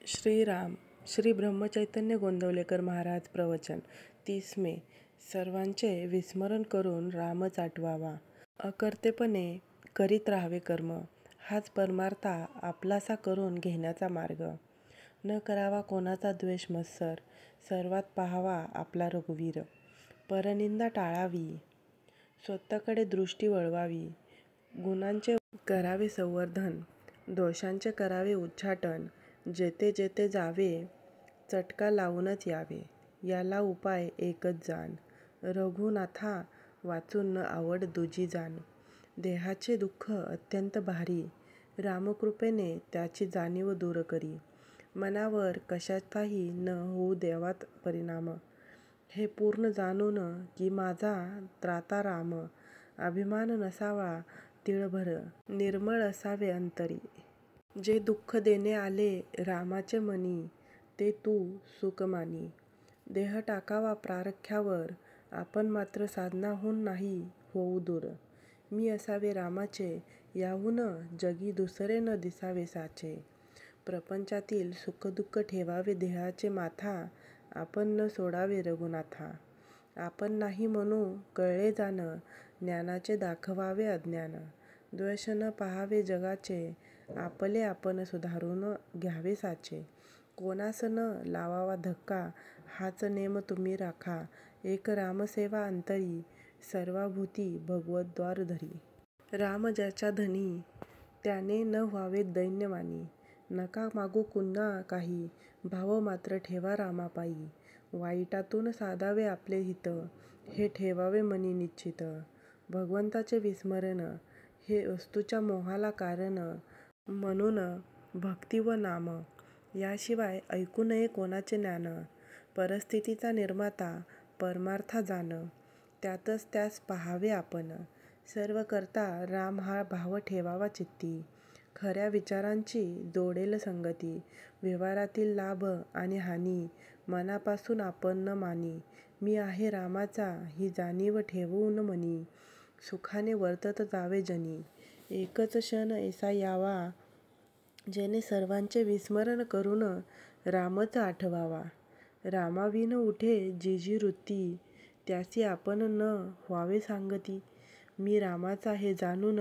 श्रीराम श्री ब्रह्मचैतन्य गोंदवलेकर महाराज प्रवचन 30 मे. सर्वांचे विस्मरण करून रामच आठवावा. अकर्तेपणे करीत राहावे कर्म, हाच परमार्था आपलासा करून घेण्याचा मार्ग. न करावा कोणाचा द्वेष मत्सर, सर्वात पाहावा आपला रघुवीर. परनिंदा टाळावी, स्वतःकडे दृष्टी वळवावी. गुणांचे करावे संवर्धन, दोषांचे करावे उच्चाटन. जेथे जेथे जावे, चटका लावूनच यावे. याला उपाय एकच जाण, रघुनाथा वाचून न आवड दुजी जाण. देहाचे दुःख अत्यंत भारी, रामकृपेने त्याची जाणीव दूर करी. मनावर कशाचाही न होऊ देवात परिणाम, हे पूर्ण जाणून की माझा त्राता राम. अभिमान नसावा तिळभर, निर्मळ असावे अंतरी. जे दुःख देणे आले रामाचे मनी, ते तू सुख मानी. देह टाकावा प्रारख्यावर, आपण मात्र साधनाहून नाही होऊ दूर. मी असावे रामाचे, याहून जगी दुसरे न दिसावे साचे. प्रपंचातील सुखदुःख ठेवावे देहाचे माथा, आपण न सोडावे रघुनाथा. आपण नाही म्हणू कळले जाण, ज्ञानाचे दाखवावे अज्ञान. द्वेष न पाहावे जगाचे, आपले आपण सुधारून घ्यावे साचे. कोणास न लावावा धक्का, हाच नेम तुम्ही राखा. एक रामसेवा अंतरी, सर्वाभूती भगवद्वार धरी. राम ज्याच्या धनी, त्याने न व्हावे दैन्यमानी. नका मागू पुन्हा काही, भाव मात्र ठेवा रामापायी. वाईटातून साधावे आपले हित, हे ठेवावे मनी निश्चित. भगवंताचे विस्मरण, हे वस्तूच्या मोहाला कारण. म्हणून भक्ती व नाम, याशिवाय ऐकू नये कोणाचे ज्ञान. परिस्थितीचा निर्माता परमार्था जाण, त्यातच त्यास पाहावे आपण. सर्व करता राम हा भाव ठेवावा चित्ती. खऱ्या विचारांची जोडेल संगती. व्यवहारातील लाभ आणि हानी, मनापासून आपण न मानी. मी आहे रामाचा ही जाणीव ठेवून मनी, सुखाने वर्तत जावे जनी. एकच क्षण ऐसा यावा, जेणे सर्वांचे विस्मरण करून रामच आठवावा. रामाविन उठे जी जी वृत्ती, त्यासी आपण न व्हावे सांगती. मी रामाचा हे जाणून,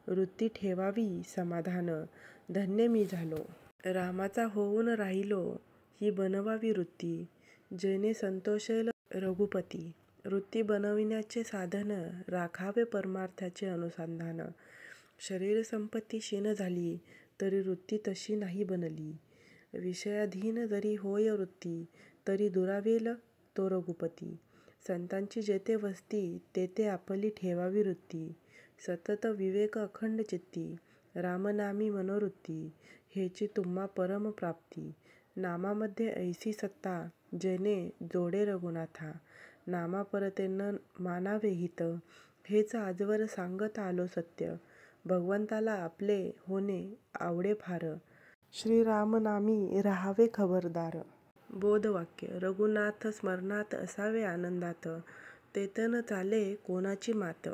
वृत्ती ठेवावी समाधान. धन्य मी झालो, रामाचा होऊन राहिलो, ही बनवावी वृत्ती. जेणे संतोषेल रघुपती, वृत्ती बनविण्याचे साधन. राखावे परमार्थाचे अनुसंधान. शरीर संपत्ती क्षीण झाली, तरी वृत्ती तशी नाही बनली. विषयाधीन जरी होय वृत्ती, तरी दुरावेल तो रघुपती. संतांची जेथे वस्ती, तेथे आपली ठेवावी वृत्ती. सतत विवेक अखंड चित्ती, रामनामी मनोवृत्ती. हेची तुम्हा परम प्राप्ती. नामामध्ये ऐसी सत्ता, जेणे जोडे रघुनाथा. नामा परते न मानावे हित, हेच आजवर सांगत आलो सत्य. भगवंताला आपले होणे आवडे फार, श्रीरामनामी राहावे खबरदार. बोधवाक्य, रघुनाथ स्मरणात असावे आनंदात, तेथे न चाले कोणाची मात.